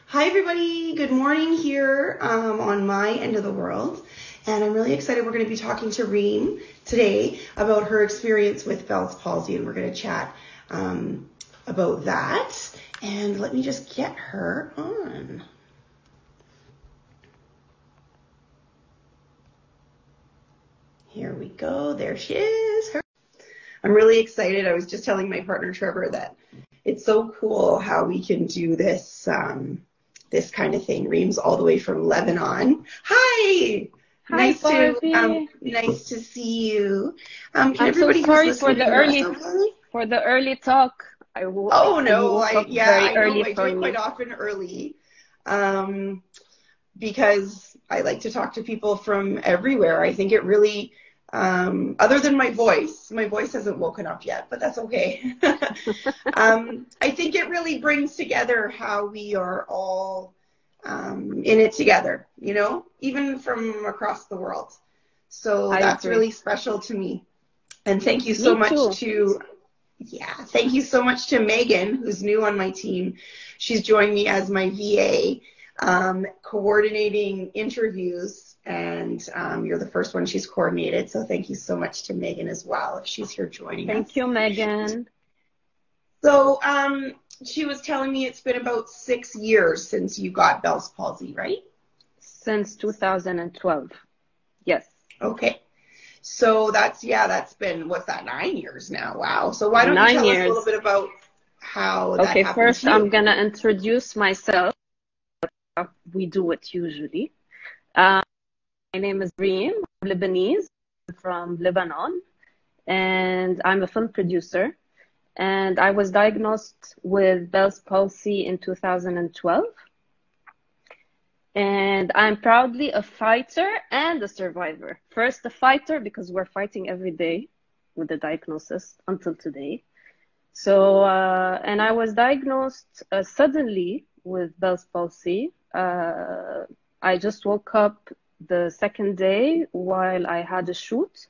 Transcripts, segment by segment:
Hi, everybody. Good morning here on my end of the world. And I'm really excited. We're going to be talking to Reem today about her experience with Bell's palsy, and we're going to chat about that. And let me just get her on. Here we go. There she is. I'm really excited. I was just telling my partner, Trevor, that it's so cool how we can do this this kind of thing. Reem's all the way from Lebanon. Hi. Hi, Barbie. Nice to see you. Can I'm so everybody sorry who's for listening for the early talk. Oh no, woke up I very know. early I do for it quite me. often early, because I like to talk to people from everywhere. I think it really, other than my voice hasn't woken up yet, but that's okay. I think it really brings together how we are all in it together, even from across the world. So I that's agree. really special to me. And thank you so Me much too. thank you so much to Megan, who's new on my team. She's joined me as my VA, coordinating interviews, and you're the first one she's coordinated. So thank you so much to Megan as well, if she's here joining us. Thank you, Megan. So she was telling me it's been about 6 years since you got Bell's palsy, right? Since 2012. Yes. Okay. So that's been, what's that, 9 years now? Wow. So why don't you 9 tell us a years. little bit about how that Okay, happened first to you? I'm gonna introduce myself. We do it usually. My name is Reem. I'm Lebanese. I'm from Lebanon, and I'm a film producer. And I was diagnosed with Bell's palsy in 2012. And I'm proudly a fighter and a survivor. First, a fighter because we're fighting every day with the diagnosis until today. So, and I was diagnosed suddenly with Bell's palsy. I just woke up the second day while I had a shoot.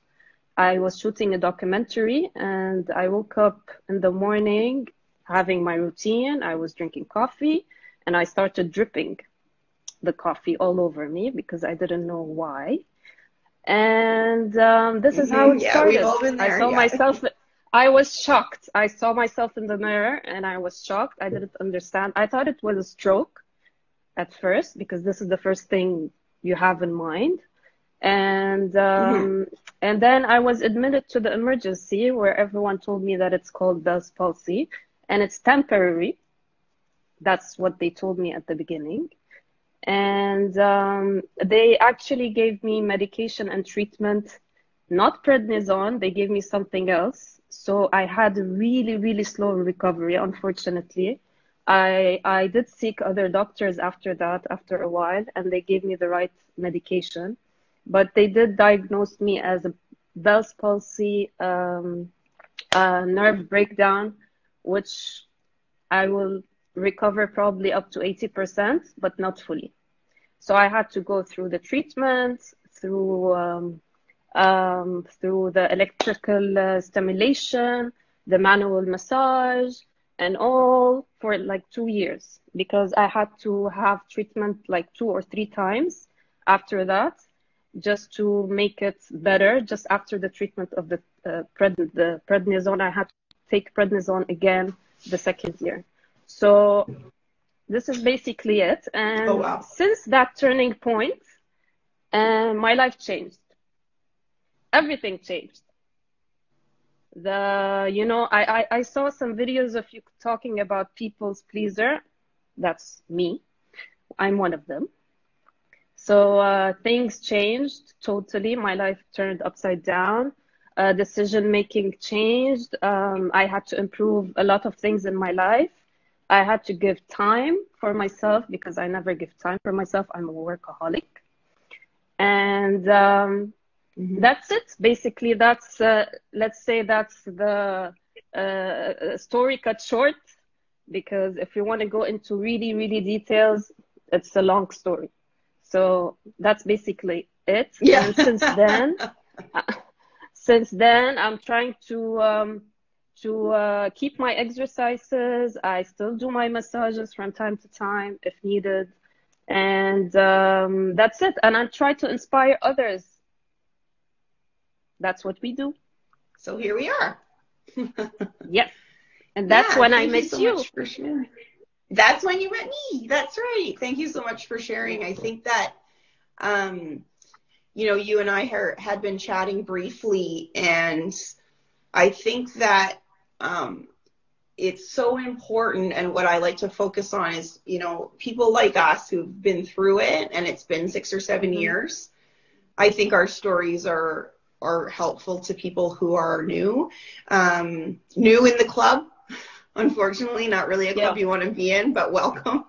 I was shooting a documentary, and I woke up in the morning having my routine. I was drinking coffee, and I started dripping the coffee all over me because I didn't know why. And this is how it Yeah, we've started. all been there. I saw myself. I was shocked. I saw myself in the mirror, and I was shocked. I didn't understand. I thought it was a stroke at first because this is the first thing you have in mind. And then I was admitted to the emergency where everyone told me that it's called Bell's palsy and it's temporary. That's what they told me at the beginning. And they actually gave me medication and treatment, not prednisone. They gave me something else. So I had a really, really slow recovery, unfortunately. I did seek other doctors after that, after a while, and they gave me the right medication. But they did diagnose me as a Bell's palsy, nerve breakdown, which I will recover probably up to 80%, but not fully. So I had to go through the treatment, through the electrical stimulation, the manual massage, and all for like 2 years, because I had to have treatment like 2 or 3 times after that, just to make it better. Just after the treatment of the prednisone, I had to take prednisone again the second year. So this is basically it. And Oh, wow. Since that turning point, my life changed. Everything changed. I saw some videos of you talking about people's pleaser. That's me. I'm one of them. So things changed totally. My life turned upside down. Decision-making changed. I had to improve a lot of things in my life. I had to give time for myself because I never give time for myself. I'm a workaholic. And that's it. Basically, that's, let's say that's the story cut short, because if you want to go into really, really details, it's a long story. So that's basically it. Yeah. And since then, I'm trying to to keep my exercises. I still do my massages from time to time if needed. And that's it. And I try to inspire others. That's what we do. So here we are. Yes. And that's when I met so you. Much for sharing. That's when you met me. That's right. Thank you so much for sharing. I think that, you and I had been chatting briefly, and I think that it's so important. And what I like to focus on is, people like us who've been through it, and it's been 6 or 7 years. I think our stories are helpful to people who are new in the club. Unfortunately, not really a club you want to be in, but welcome.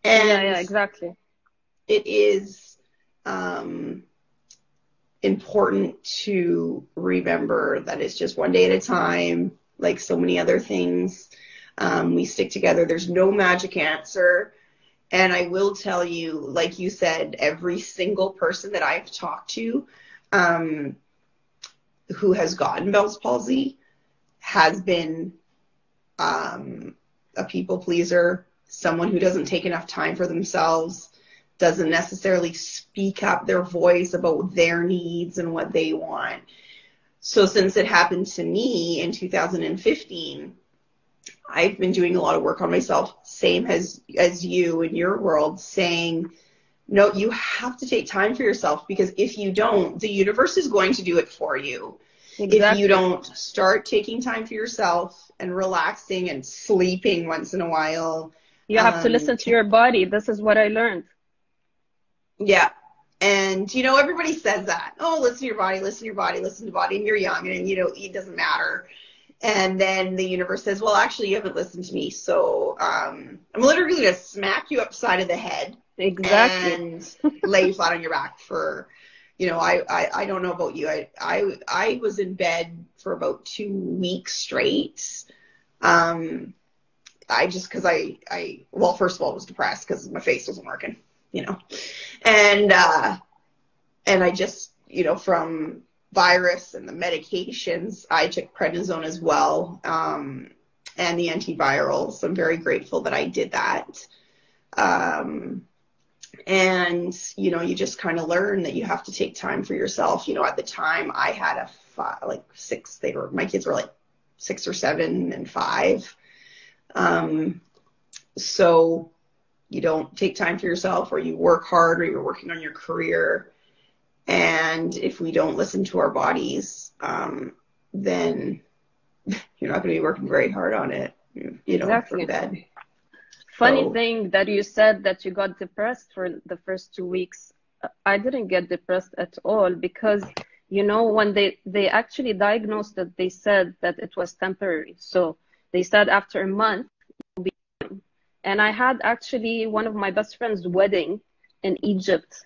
And exactly. It is important to remember that it's just one day at a time, like so many other things. We stick together. There's no magic answer. And I will tell you, like you said, every single person that I've talked to who has gotten Bell's palsy has been a people pleaser, someone who doesn't take enough time for themselves, doesn't necessarily speak up their voice about their needs and what they want. So since it happened to me in 2015, I've been doing a lot of work on myself, same as you in your world, saying, no, you have to take time for yourself, because if you don't, the universe is going to do it for you. Exactly. If you don't start taking time for yourself and relaxing and sleeping once in a while. You have to listen to your body. This is what I learned. Yeah. And, everybody says that. Oh, listen to your body, listen to your body, listen to body. And you're young and, it doesn't matter. And then the universe says, well, actually, you haven't listened to me. So I'm literally going to smack you upside of the head. Exactly. And lay you flat on your back for, I don't know about you. I was in bed for about 2 weeks straight. Because well, first of all, I was depressed because my face wasn't working, and I just, from virus and the medications, I took prednisone as well, and the antivirals. I'm very grateful that I did that. And, you just kind of learn that you have to take time for yourself. At the time I had my kids were like 6 or 7 and 5. So you don't take time for yourself, or you work hard, or you're working on your career. And if we don't listen to our bodies, then you're not going to be working very hard on it, exactly. for bed. Funny thing that you said that you got depressed for the first 2 weeks. I didn't get depressed at all, because, when they actually diagnosed it, they said that it was temporary. So they said after a month, you'll be fine. And I had actually one of my best friend's wedding in Egypt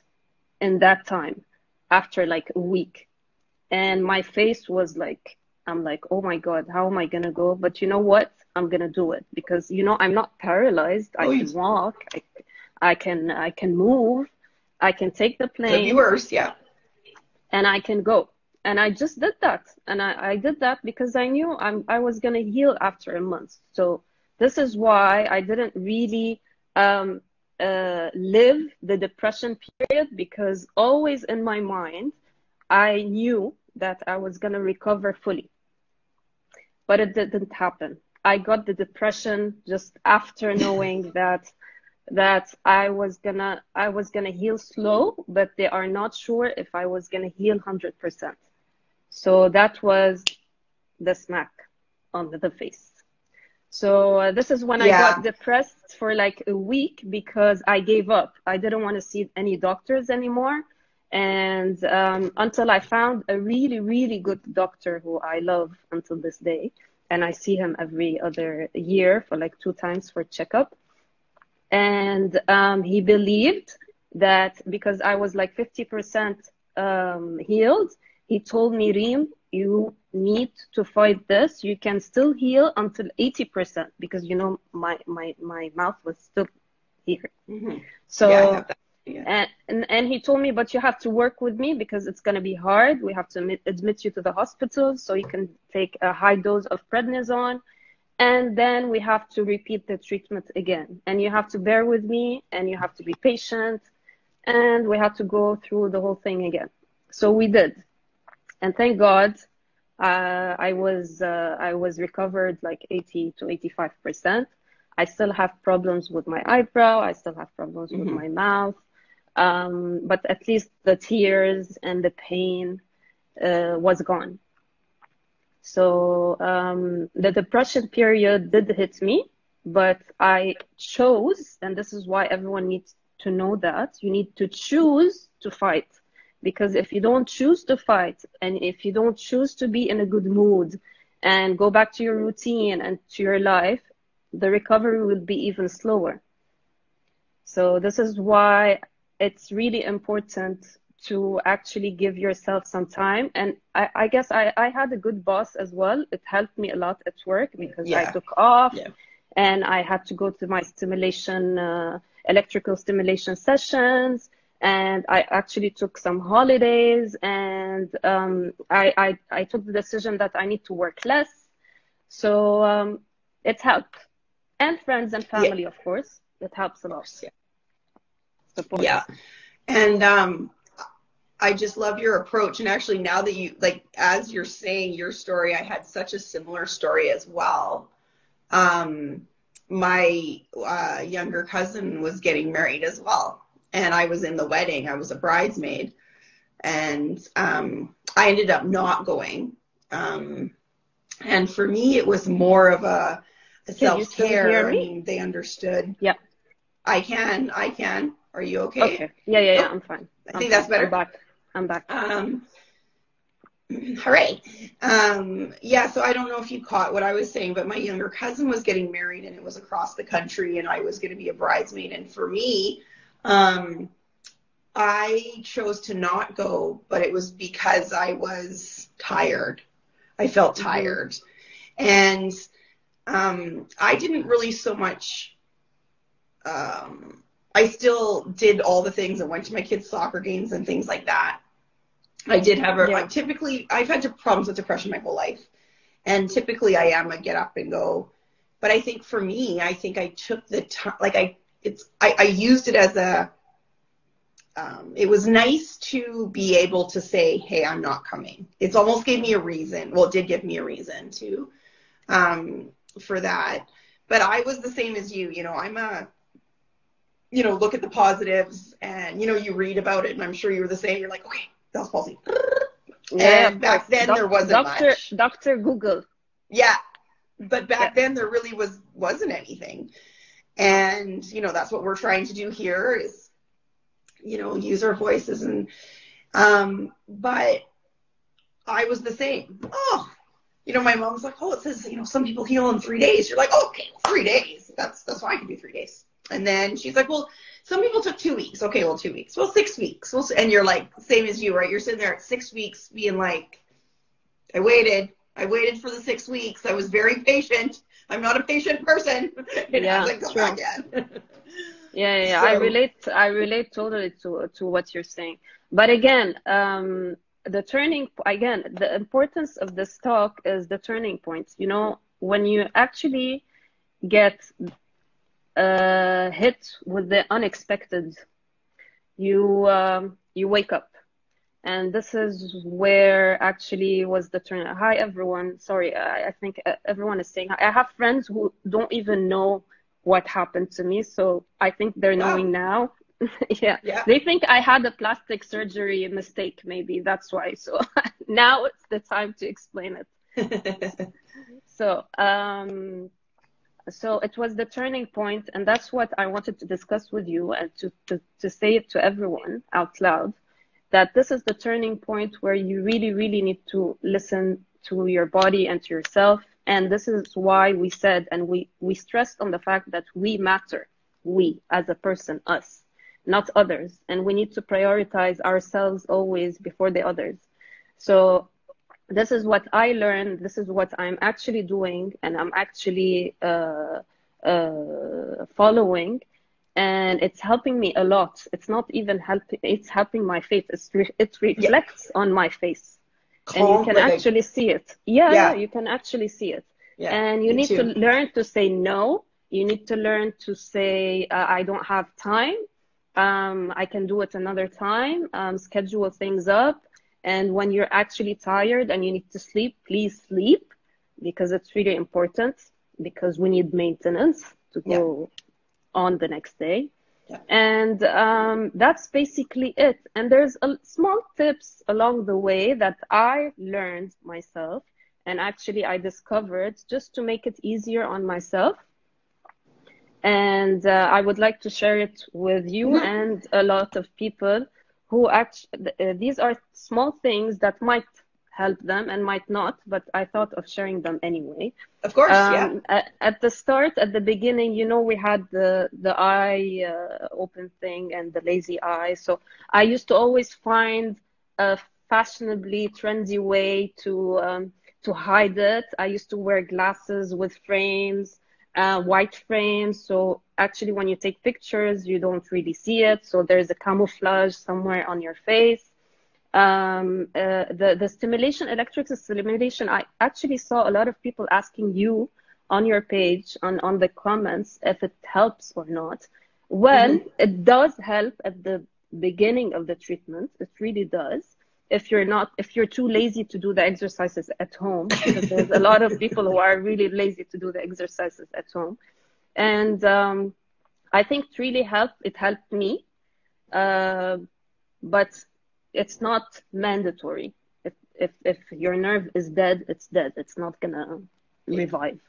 in that time, after like a week. And my face was like, I'm like, oh my God, how am I going to go? But you know what? I'm going to do it, because, I'm not paralyzed. I can walk. I can move. I can take the plane. Could be worse, yeah. And I can go. And I just did that. And I did that because I knew I was going to heal after a month. So this is why I didn't really live the depression period, because always in my mind, I knew that I was going to recover fully. But it didn't happen. I got the depression just after knowing that I was gonna heal slow, but they are not sure if I was gonna heal 100%. So that was the smack on the face. So this is when I got depressed for like a week, because I gave up. I didn't want to see any doctors anymore. And until I found a really, really good doctor who I love until this day. And I see him every other year for like 2 times for checkup. And he believed that because I was like 50% healed, he told me, Reem, you need to fight this. You can still heal until 80%, because my mouth was still here. Mm-hmm. So Yeah. And he told me, but you have to work with me because it's going to be hard. We have to admit you to the hospital so you can take a high dose of prednisone. And then we have to repeat the treatment again. And you have to bear with me and you have to be patient. And we had to go through the whole thing again. So we did. And thank God, I was recovered like 80 to 85%. I still have problems with my eyebrow. I still have problems with my mouth. But at least the tears and the pain was gone. So the depression period did hit me, but I chose, and this is why everyone needs to know that, you need to choose to fight. Because if you don't choose to fight, and if you don't choose to be in a good mood and go back to your routine and to your life, the recovery will be even slower. So this is why it's really important to actually give yourself some time. And I guess I had a good boss as well. It helped me a lot at work because I took off and I had to go to my electrical stimulation sessions. And I actually took some holidays, and I took the decision that I need to work less. So it helped. And friends and family, of course. It helps a lot. Support. Yeah. And I just love your approach. And actually, now that you, like, as you're saying your story, I had such a similar story as well. My younger cousin was getting married as well. And I was in the wedding. I was a bridesmaid. And I ended up not going. And for me, it was more of a self-care. I mean, they understood. Yeah. I can. Are you okay? Okay. Yeah, I'm fine. I think that's better. I'm back. All right. Yeah, so I don't know if you caught what I was saying, but my younger cousin was getting married, and it was across the country, and I was going to be a bridesmaid. And for me, I chose to not go, but it was because I was tired. I felt tired. And I didn't really so much, I still did all the things and went to my kids' soccer games and things like that. I did have I've had problems with depression my whole life. And typically I am a get up and go. But I think for me, I think I took the time, like I used it as it was nice to be able to say, hey, I'm not coming. It's almost gave me a reason. Well, it did give me a reason to, for that. But I was the same as you, I'm look at the positives and, you read about it, and I'm sure you were the same. You're like, okay, that's palsy. Yeah, and back then there wasn't much. Dr. Google. Yeah. But back then there really wasn't anything. And, that's what we're trying to do here is, use our voices. And, but I was the same. Oh, my mom's like, oh, it says, some people heal in 3 days. You're like, oh, okay, 3 days. That's fine. I can do 3 days. And then she's like, well, some people took 2 weeks. Okay, well, 2 weeks. Well, 6 weeks. And you're like, same as you, right? You're sitting there at 6 weeks being like, I waited for the 6 weeks. I was very patient. I'm not a patient person. And I was like, go back again. Yeah. So, I relate totally to what you're saying. But again, the importance of this talk is the turning point. When you actually get hit with the unexpected, you wake up. And this is where actually was the turn. Hi, everyone. Sorry, I think everyone is saying hi. I have friends who don't even know what happened to me, so I think they're knowing now. Yeah. They think I had a plastic surgery mistake, maybe. That's why. So now it's the time to explain it. So it was the turning point, and that's what I wanted to discuss with you and to say it to everyone out loud, that this is the turning point where you really, really need to listen to your body and to yourself. And this is why we said, and we stressed on the fact that we matter, we as a person, us, not others. And we need to prioritize ourselves always before the others. So this is what I learned. This is what I'm actually doing, and I'm actually following. and it's helping me a lot. It's not even helping, it's helping my face. It Yeah. reflects on my face. And you can Like actually see it. Yeah, yeah. you can actually see it. Yeah. And you Me need to too. learn to say no. You need to learn to say, I don't have time. I can do it another time. Schedule things up. And when you're actually tired and you need to sleep, please sleep, because it's really important, because we need maintenance to Yeah. go on the next day. Yeah. And that's basically it. And there's small tips along the way that I learned myself, and actually I discovered just to make it easier on myself. And I would like to share it with you and a lot of people who actually, these are small things that might help them and might not, but I thought of sharing them anyway. Of course, yeah. At the start, at the beginning, you know, we had the eye open thing and the lazy eye. So I used to always find a fashionably trendy way to hide it. I used to wear glasses with frames, white frames. So actually, when you take pictures, you don't really see it. So there's a camouflage somewhere on your face. The stimulation, electric stimulation, I actually saw a lot of people asking you on your page, on the comments, if it helps or not. Well, it does help at the beginning of the treatment. It really does. If you're too lazy to do the exercises at home, because there's a lot of people who are really lazy to do the exercises at home. And I think it really helped. It helped me. But it's not mandatory. If your nerve is dead, it's dead. It's not gonna revive.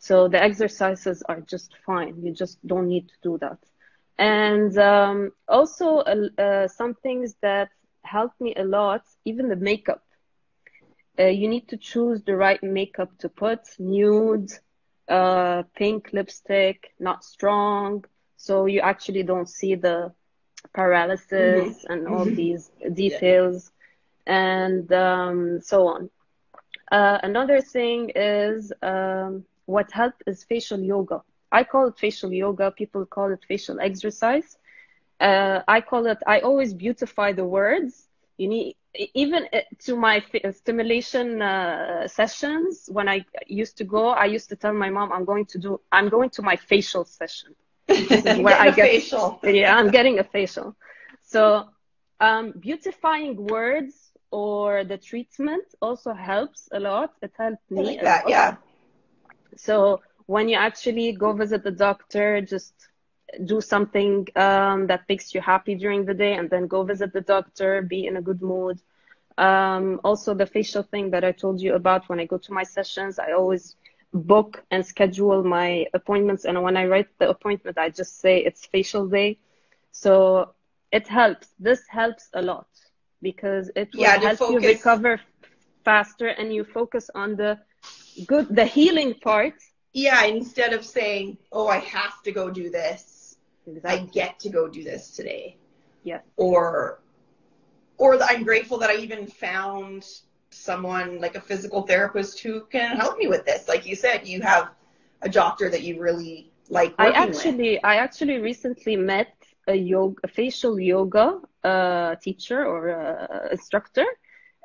So the exercises are just fine. You just don't need to do that. And also some things that helped me a lot, even the makeup. You need to choose the right makeup to put. Nude, pink lipstick, not strong, so you actually don't see the paralysis and all these details, and so on. Another thing is what helped is facial yoga. I call it facial yoga. People call it facial exercise. I call it, I always beautify the words. You need, even to my stimulation sessions, when I used to go, I used to tell my mom, I'm going to my facial session. This is where I get facial. Yeah, I'm getting a facial. So beautifying words or the treatment also helps a lot. It helped me. I like that, yeah. So when you actually go visit the doctor, just do something that makes you happy during the day, and then go visit the doctor, be in a good mood. Also the facial thing that I told you about, when I go to my sessions, I always book and schedule my appointments, and when I write the appointment, I just say it's facial day. So it helps. This helps a lot, because it will help you recover faster, and you focus on the healing part. Yeah, instead of saying, oh, I have to go do this. Exactly. I get to go do this today. Yeah. Or I'm grateful that I even found someone like a physical therapist who can help me with this. Like you said, you have a doctor that you really like working with. I actually recently met a facial yoga teacher or instructor.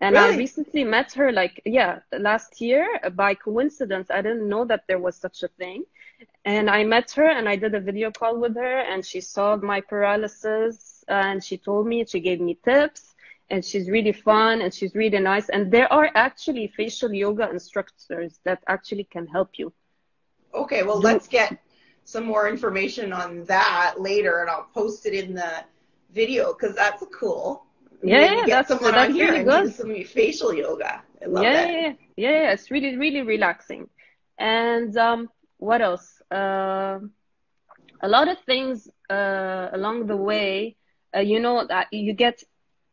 And really? I recently met her last year by coincidence. I didn't know that there was such a thing. And I met her and I did a video call with her, and she saw my paralysis and she told me, she gave me tips, and she's really fun and she's really nice. And there are actually facial yoga instructors that actually can help you. Okay, well, let's get some more information on that later, and I'll post it in the video, because that's cool. Yeah, that's really good. Do some facial yoga. I love that. Yeah, it's really, really relaxing. And what else? A lot of things along the way. That you get.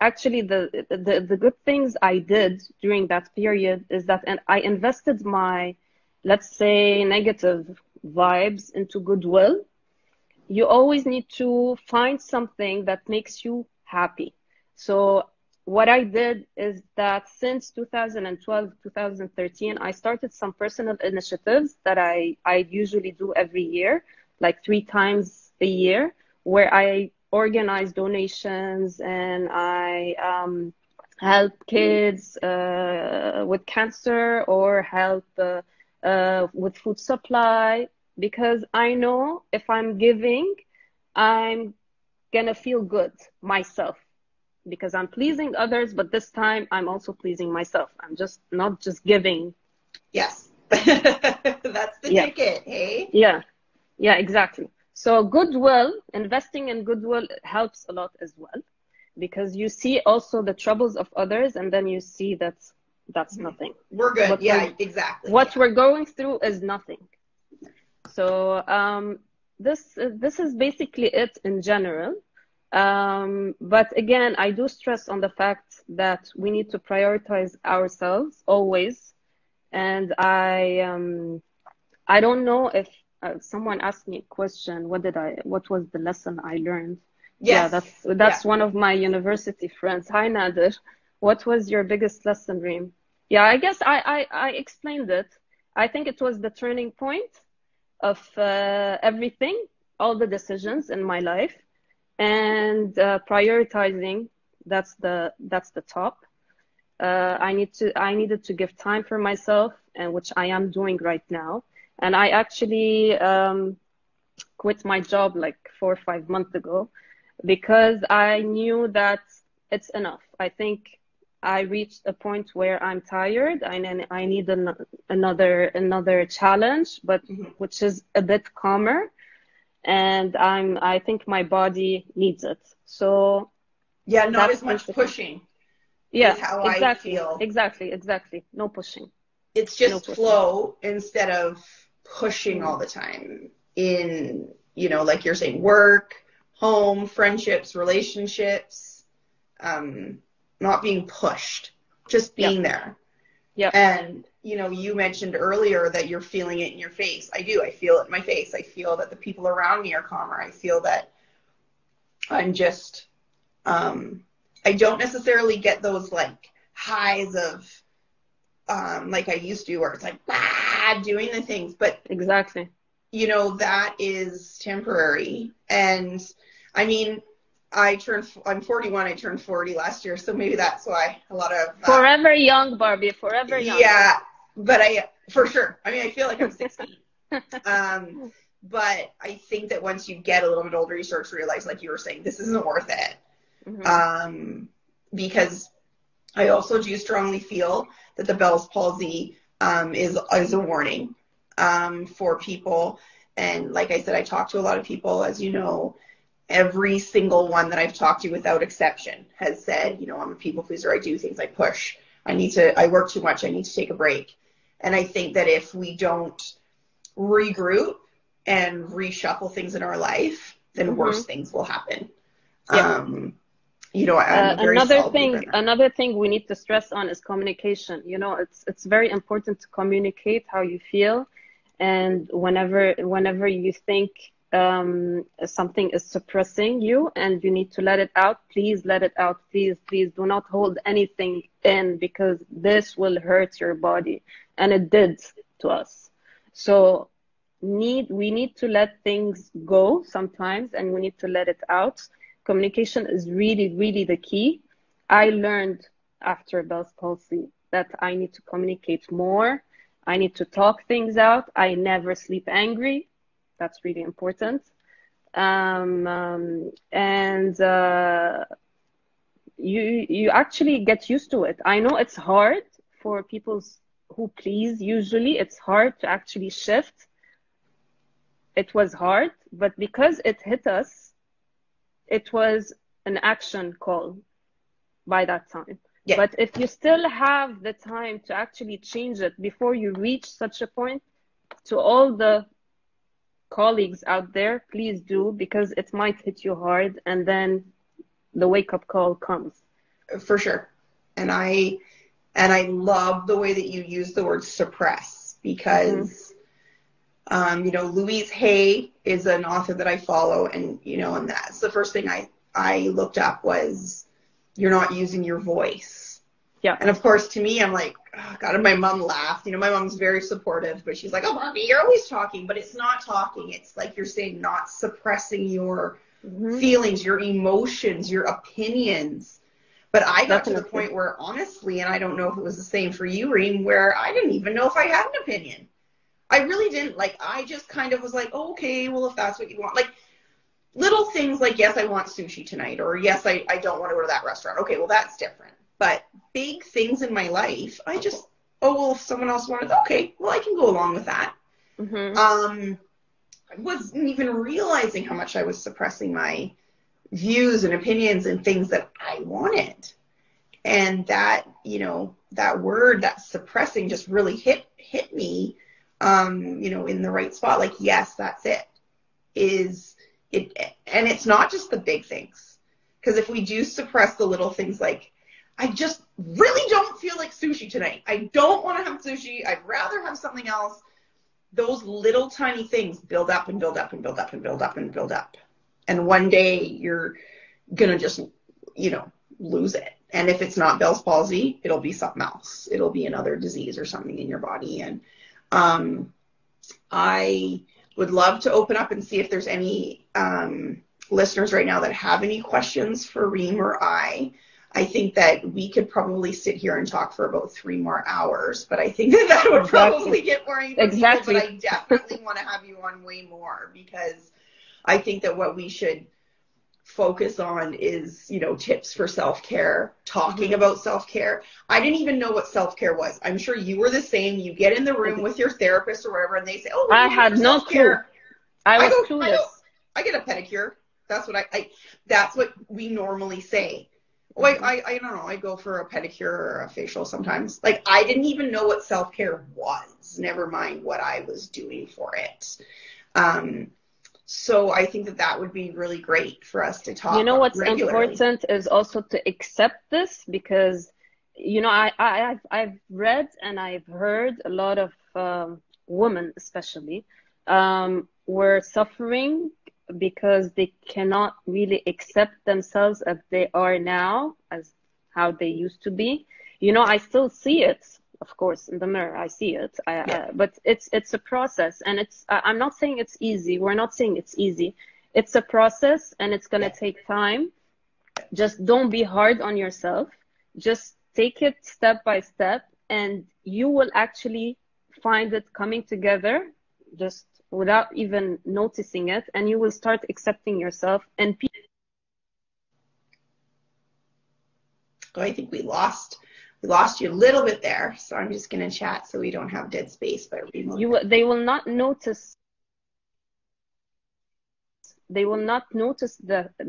Actually, the good things I did during that period is that, and I invested my, let's say, negative vibes into goodwill. You always need to find something that makes you happy. So what I did is that since 2012, 2013, I started some personal initiatives that I usually do every year, like 3 times a year where I organize donations and I help kids with cancer or help with food supply, because I know if I'm giving, I'm gonna feel good myself because I'm pleasing others, but this time I'm also pleasing myself. I'm just not just giving. Yes. That's the ticket, hey? Yeah, yeah, exactly. So goodwill, investing in goodwill helps a lot as well, because you see also the troubles of others and then you see that's nothing. We're good. Exactly. What we're going through is nothing. So this is basically it in general. But again, I do stress on the fact that we need to prioritize ourselves always. And I don't know if someone asked me a question. What was the lesson I learned? Yes. Yeah, that's one of my university friends. Hi, Nader. What was your biggest lesson, Reem? Yeah, I guess I explained it. I think it was the turning point of everything, all the decisions in my life, and prioritizing. That's the top. I needed to give time for myself, and which I am doing right now. And I actually quit my job like 4 or 5 months ago because I knew that it's enough. I think I reached a point where I'm tired and I need another challenge, but which is a bit calmer. And I think my body needs it. So yeah, not as much pushing. Yeah, is how exactly. I feel. Exactly. No pushing. It's just flow instead of pushing all the time in, like you're saying, work, home, friendships, relationships, not being pushed, just being there. Yeah. And, you mentioned earlier that you're feeling it in your face. I do. I feel it in my face. I feel that the people around me are calmer. I feel that I'm just, I don't necessarily get those like highs of, like I used to, where it's like, doing the things, but exactly, that is temporary. And I mean, I'm 41, I turned 40 last year, so maybe that's why a lot of forever young, Barbie, forever young. Yeah, but for sure, I mean, I feel like I'm 16. But I think that once you get a little bit older, you start to realize, like you were saying, this isn't worth it. Because I also do strongly feel that the Bell's palsy is a warning for people. And like I said, I talk to a lot of people, as you know. Every single one that I've talked to without exception has said, I'm a people pleaser. I do things, I push. I work too much. I need to take a break. And I think that if we don't regroup and reshuffle things in our life, then worse things will happen. Yeah. Another thing we need to stress on is communication. It's very important to communicate how you feel, and whenever you think something is suppressing you and you need to let it out, please let it out. Please do not hold anything in, because this will hurt your body, and it did to us. So we need to let things go sometimes, and we need to let it out. Communication is really, really the key. I learned after Bell's palsy that I need to communicate more. I need to talk things out. I never sleep angry. That's really important. You actually get used to it. I know it's hard for people who please. Usually it's hard to actually shift. It was hard, but because it hit us, it was an action call by that time. Yeah. But if you still have the time to actually change it before you reach such a point, to all the colleagues out there, please do, because it might hit you hard, and then the wake-up call comes. For sure. And I love the way that you use the word suppress, because Louise Hay is an author that I follow, and and that's the first thing I looked up was, you're not using your voice. Yeah. And of course, to me, I'm like, oh, God, and my mom laughed. You know, my mom's very supportive, but she's like, oh, Barbie, you're always talking. But it's not talking. It's like you're saying, not suppressing your feelings, your emotions, your opinions. But I got to the point where, honestly, and I don't know if it was the same for you, Reem, where I didn't even know if I had an opinion. I really didn't. Like, I just kind of was like, oh, okay, well, if that's what you want. Like, little things like, yes, I want sushi tonight, or yes, I don't want to go to that restaurant. Okay, well, that's different. But big things in my life, I just, oh, well, if someone else wanted, okay, well, I can go along with that. I wasn't even realizing how much I was suppressing my views and opinions and things that I wanted. And that, you know, that word, that suppressing just really hit me, you know, in the right spot. Like, yes, that's it. And it's not just the big things. Because if we do suppress the little things, like, I just really don't feel like sushi tonight. I don't want to have sushi. I'd rather have something else. Those little tiny things build up and build up and build up and build up and build up. And one day you're going to just, you know, lose it. And if it's not Bell's palsy, it'll be something else. It'll be another disease or something in your body. And I would love to open up and see if there's any listeners right now that have any questions for Reem or I. I think that we could probably sit here and talk for about 3 more hours, but I think that would probably get boring for people. But I definitely want to have you on way more, because I think that what we should focus on is, you know, tips for self-care, talking about self-care. I didn't even know what self-care was. I'm sure you were the same. You get in the room with your therapist or whatever, and they say, oh, I had no clue. I was clueless. I get a pedicure. That's what that's what we normally say. Oh, I don't know. I go for a pedicure or a facial sometimes. Like, I didn't even know what self-care was, never mind what I was doing for it. So I think that would be really great for us to talk about. You know what's regularly. important is also to accept this, because, you know, I've read and I've heard a lot of women especially were suffering because they cannot really accept themselves as they are now, as how they used to be. You know, I still see it, of course, in the mirror. I see it, but it's a process, and I'm not saying it's easy. We're not saying it's easy. It's a process, and it's gonna take time. Just don't be hard on yourself. Just take it step by step, and you will actually find it coming together, just without even noticing it, and you will start accepting yourself. And I think we lost you a little bit there, so I'm just going to chat so we don't have dead space. But they will not notice. They will not notice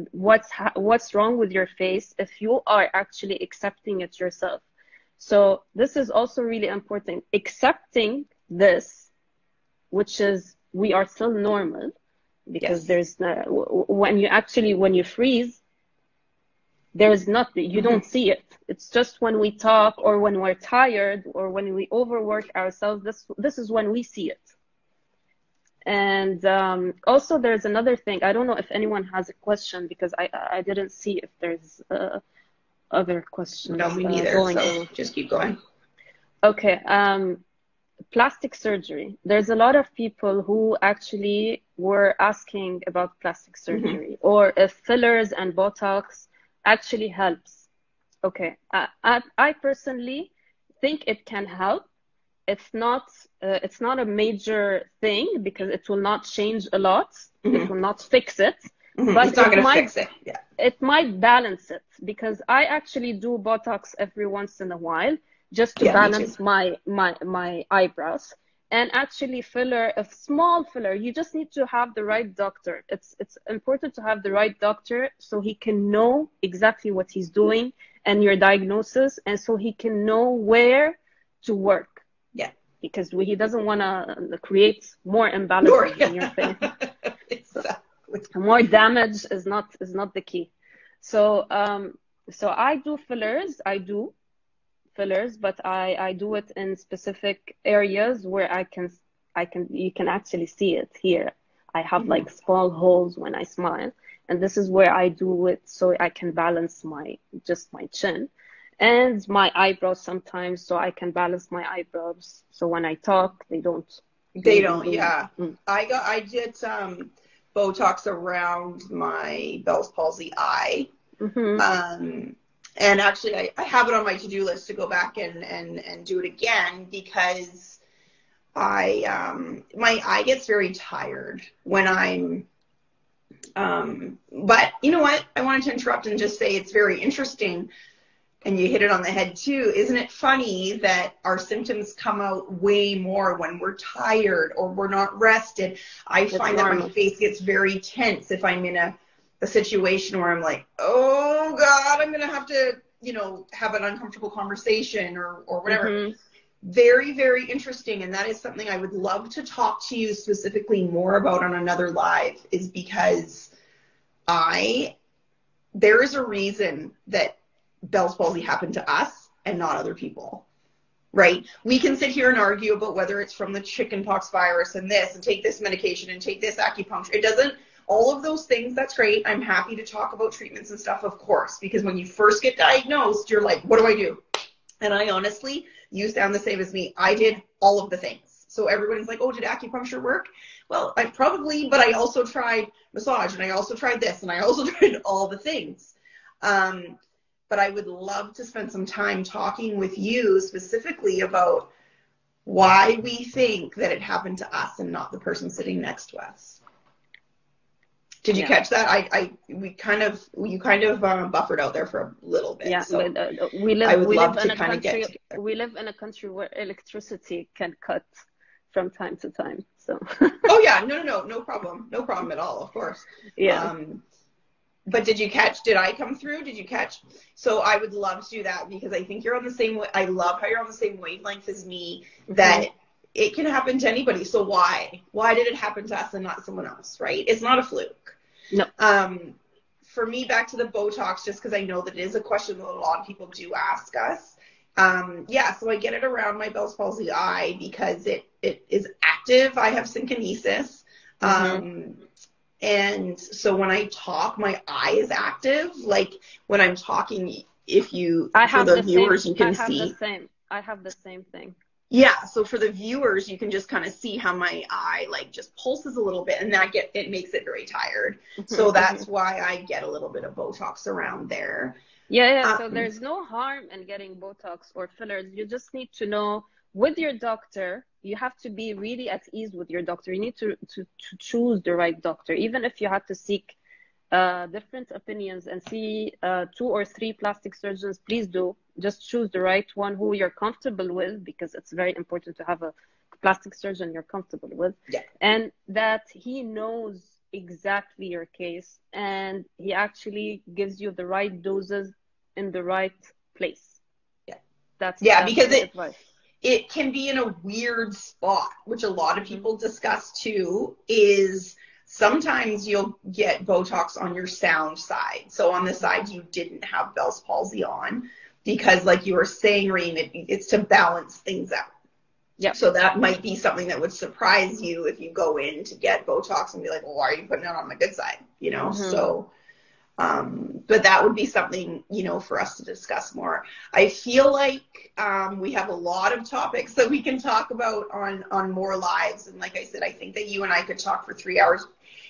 what's wrong with your face if you are actually accepting it yourself. So this is also really important. Accepting this, which is we are still normal, because there's when you freeze, there's nothing, you don't see it. It's just when we talk or when we're tired or when we overwork ourselves, this is when we see it. And also there's another thing. I don't know if anyone has a question, because I didn't see if there's other questions. No, me neither. So just keep going. Okay. Plastic surgery. There's a lot of people who actually were asking about plastic surgery, or if fillers and Botox actually helps. Okay. I personally think it can help. It's not a major thing, because it will not change a lot. It will not fix it. But it's not going to fix it. Yeah. It might balance it, because I actually do Botox every once in a while, just to balance my eyebrows. And actually a small filler, you just need to have the right doctor. It's important to have the right doctor, so he can know exactly what he's doing and your diagnosis, and so he can know where to work. Yeah. Because he doesn't want to create more imbalance in your face. Exactly. More damage is not the key. So I do fillers. But I do it in specific areas where you can actually see it here. I have like small holes when I smile, and this is where I do it, so I can balance my chin. and my eyebrows sometimes, so I can balance my eyebrows. So when I talk, they don't. Yeah. I did Botox around my Bell's palsy eye. And actually, I have it on my to-do list to go back and do it again because my eye gets very tired when I'm, but you know what? I wanted to interrupt and just say it's very interesting, and you hit it on the head too. Isn't it funny that our symptoms come out way more when we're tired or we're not rested? I find that my face gets very tense if I'm in a situation where I'm like, oh God, I'm going to have to, have an uncomfortable conversation or whatever. Very, very interesting. And that is something I would love to talk to you specifically more about on another live, is because there is a reason that Bell's palsy happened to us and not other people, right? We can sit here and argue about whether it's from the chickenpox virus and this, and take this medication and take this acupuncture. It doesn't, all of those things, that's great. I'm happy to talk about treatments and stuff, of course, because when you first get diagnosed, you're like, what do I do? And I honestly, you sound the same as me. I did all of the things. So everyone's like, oh, did acupuncture work? Well, but I also tried massage, and I also tried this, and I also tried all the things. But I would love to spend some time talking with you specifically about why we think that it happened to us and not the person sitting next to us. Did you catch that? You kind of buffered out there for a little bit. Yeah, so but we live in a country where electricity can cut from time to time. So. Oh yeah, no problem at all. Of course. Yeah. But did I come through? Did you catch? So I would love to do that because I think you're on the same, I love how you're on the same wavelength as me, that it can happen to anybody. So why did it happen to us and not someone else, right? It's not a fluke. No. For me, back to the Botox, just because I know that it is a question that a lot of people do ask us. So I get it around my Bell's palsy eye because it is active. I have synkinesis. And so when I talk, my eye is active. Like when I'm talking, for the viewers, you can see. I have the same thing. Yeah. So for the viewers, you can just kind of see how my eye just pulses a little bit, and it makes it very tired. So that's why I get a little bit of Botox around there. Yeah. So there's no harm in getting Botox or fillers. You just need to know with your doctor. You have to be really at ease with your doctor. You need to choose the right doctor. Even if you have to seek different opinions and see 2 or 3 plastic surgeons, please do. Just choose the right one who you're comfortable with, because it's very important to have a plastic surgeon you're comfortable with. Yeah. And that he knows exactly your case, and he actually gives you the right doses in the right place. Yeah. That's because advice. It can be in a weird spot, which a lot of people discuss too, is sometimes you'll get Botox on your sound side. So on the side you didn't have Bell's palsy on, because like you were saying, Reem, it's to balance things out. Yeah. So that might be something that would surprise you if you go in to get Botox and be like, well, why are you putting it on my good side? So, but that would be something, for us to discuss more. I feel like we have a lot of topics that we can talk about on more lives. And like I said, I think that you and I could talk for 3 hours.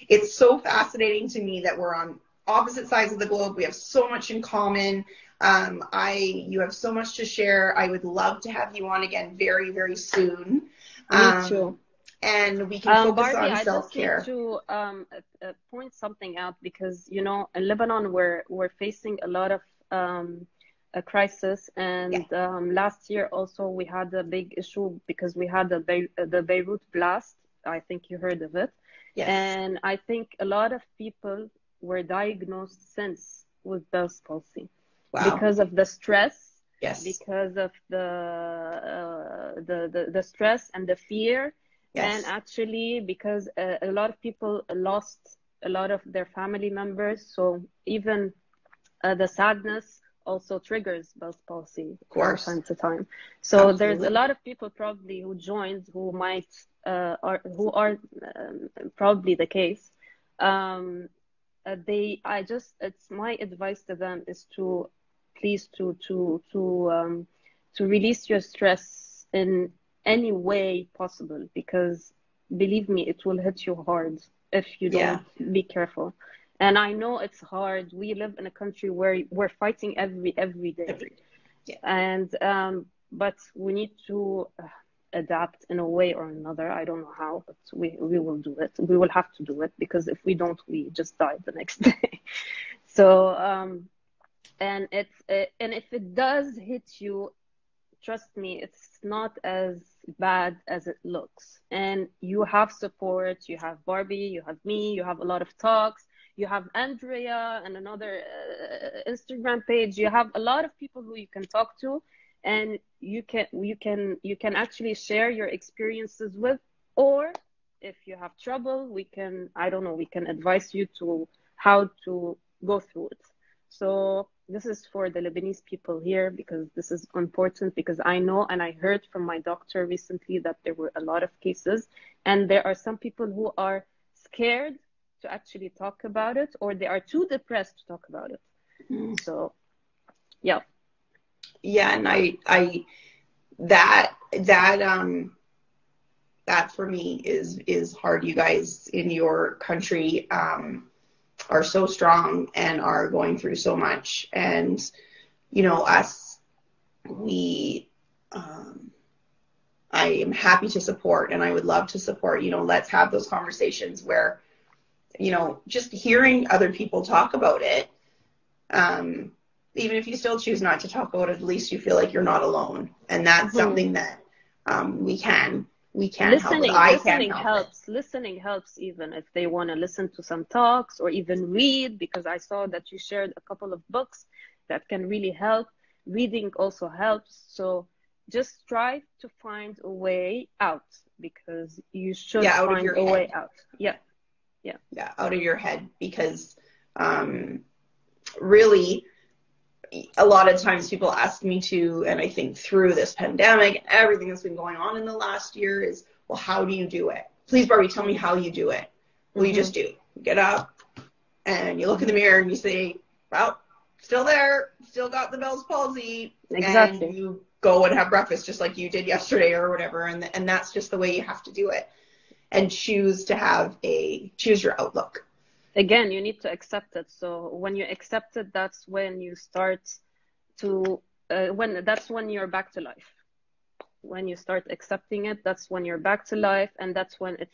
It's so fascinating to me that we're on opposite sides of the globe. We have so much in common. You have so much to share. I would love to have you on again very, very soon. Me too. And we can focus Barbie, on self-care. I just need to point something out, because in Lebanon we're facing a lot of a crisis, and last year also we had a big issue because we had the Beirut Blast. I think you heard of it. Yes. And I think a lot of people were diagnosed since with Bell's palsy. Wow. Because of the stress. Yes. Because of the stress and the fear. Yes. And actually because a lot of people lost a lot of their family members, so even the sadness also triggers Bell's palsy from time to time. So Absolutely. There's a lot of people probably who joined who might are probably the case. It's my advice to them is to least to release your stress in any way possible, because believe me, it will hit you hard if you don't be careful. And I know it's hard. We live in a country where we're fighting every day. And but we need to adapt in a way or another. I don't know how, but we will do it. We will have to do it, because if we don't, we just die the next day. So and if it does hit you, trust me, it's not as bad as it looks. And you have support. You have Barbie, you have me, you have a lot of talks, you have Andrea and another Instagram page. You have a lot of people who you can talk to, and you can actually share your experiences with. Or if you have trouble, we can advise you to how to go through it. So this is for the Lebanese people here, because this is important, because I know and I heard from my doctor recently that there were a lot of cases, and there are some people who are scared to actually talk about it, or they are too depressed to talk about it. So yeah, and I that for me is hard. You guys in your country are so strong and are going through so much. And, you know, us, I am happy to support, and I would love to support. You know, let's have those conversations where, you know, just hearing other people talk about it, even if you still choose not to talk about it, at least you feel like you're not alone. And that's something that we can listening, help. Listening helps. Listening helps, even if they want to listen to some talks or even read, because I saw that you shared a couple of books that can really help. Reading also helps. So just try to find a way out, because you should find a way out. Yeah, out of your head, because really, a lot of times people ask me to, and I think through this pandemic and everything that's been going on in the last year is, well, how do you do it? Please, Barbie, tell me how you do it. Well, you just do. You get up and you look in the mirror and you say, well, still there, still got the Bell's palsy. Exactly. And you go and have breakfast just like you did yesterday or whatever. And that's just the way you have to do it. And choose your outlook. Again, you need to accept it. So when you accept it, that's when you start to, that's when you're back to life. When you start accepting it, that's when you're back to life, and that's when it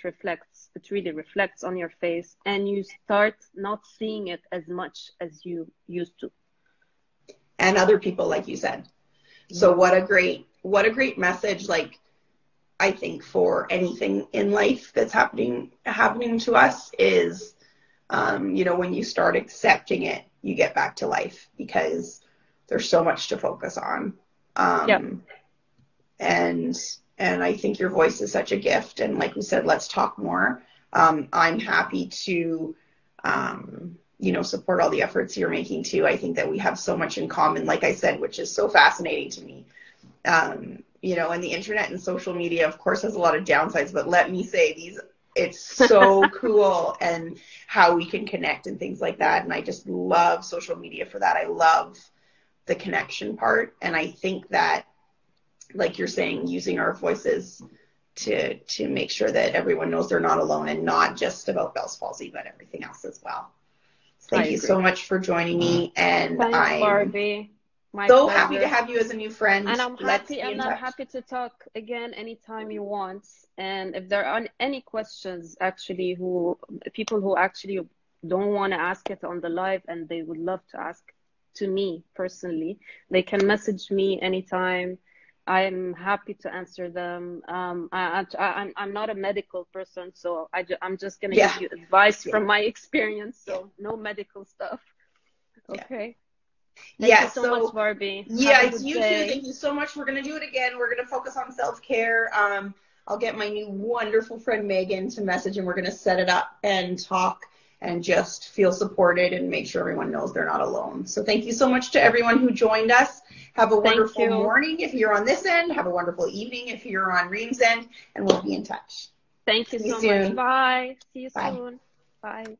really reflects on your face, and you start not seeing it as much as you used to. And other people, like you said. So what a great message, like, I think for anything in life that's happening to us is, you know, when you start accepting it, you get back to life, because there's so much to focus on. And I think your voice is such a gift. And like we said, let's talk more. I'm happy to, you know, support all the efforts you're making too. I think that we have so much in common, like I said, which is so fascinating to me. You know, and the internet and social media, of course, has a lot of downsides, but let me say it's so cool, and how we can connect and things like that. And I just love social media for that. I love the connection part. And I think that, like you're saying, using our voices to make sure that everyone knows they're not alone, and not just about Bell's palsy, but everything else as well. So thank you so much for joining me. And thanks, Barbie. So happy to have you as a new friend. And I'm happy to talk again anytime you want. And if there are any questions, actually, people who actually don't want to ask it on the live and they would love to ask to me personally, they can message me anytime. I'm happy to answer them. I'm not a medical person, so I'm just going to give you advice from my experience. So no medical stuff. Okay. Thank you so much, Barbie. It's you too. Thank you so much. We're going to do it again. We're going to focus on self-care. I'll get my new wonderful friend Megan to message, and we're going to set it up and talk and just feel supported and make sure everyone knows they're not alone. So thank you so much to everyone who joined us. Have a wonderful morning if you're on this end. Have a wonderful evening if you're on Reem's end, and we'll be in touch. Thank you so much. Bye. See you soon. Bye.